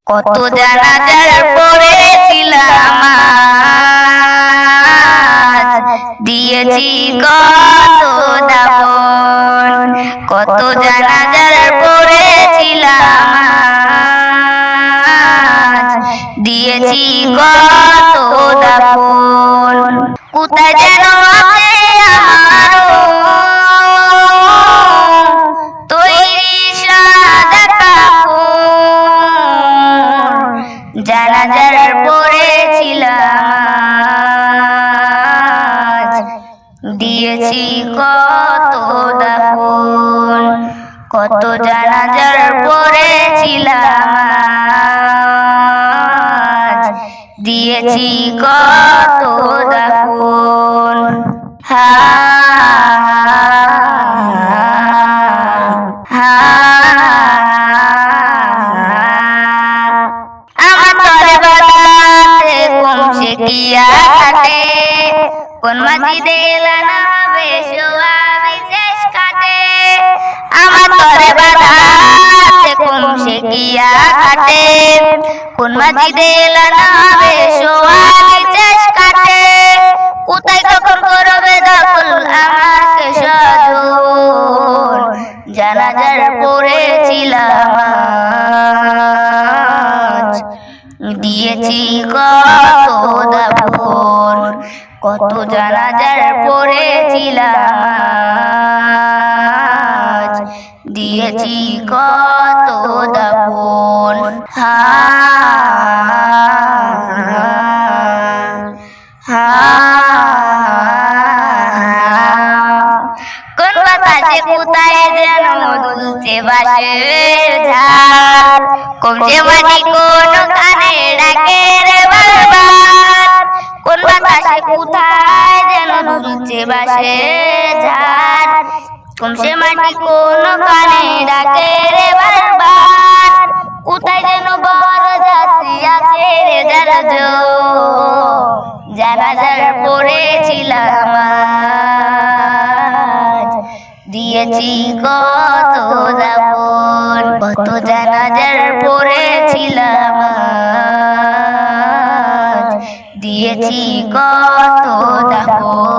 কত জানাজার পড়েছিলাম দিয়েছি কত দাফন, কত জানাজার পড়েছিলাম দিয়েছি কত দাফন। কোথায় যেন আছে আমারও তৈরি সাদা কাপড়, জানাজার পড়েছিলাম দিয়েছি কত দাফন, কত জানাজার পড়েছিলাম দিয়েছি কত দাফন। আমার তরে বাদাতে কমছে কিয়া কাটে, কোন মাঝিদে এলানা হবে সোয়াবি শেষ কাটে। আমার তরে বাদাতে কমছে কিয়া কাটে, কোন মাঝিদে এলানা হবে সোয়াবি শেষ কাটে। কোথায় কখন করবে দখল আমাকে সজল, জানাজার পড়েছিলাম দিয়েছি কত দাফন, কত জানাজার পড়েছিলাম দিয়েছি কত দাফন। কোন বাতাসে কোথায় যেন দুলছে বাঁশের ঝাড়, কমছে মাটি কোন কানে ডাকে রে বারবার। কোন বাতাসে কোথায় যেন দুলছে বাঁশের ঝাড়, কমছে মাটি কোন কানে ডাকে রে বারবার। কোথায় যেন বড় যাত্রী আছে রে যারা জানাজার পড়েছিলাম দিয়েছি কত দাফন, কত জানাজার পড়েছিলাম দিয়েছি কত দাফন।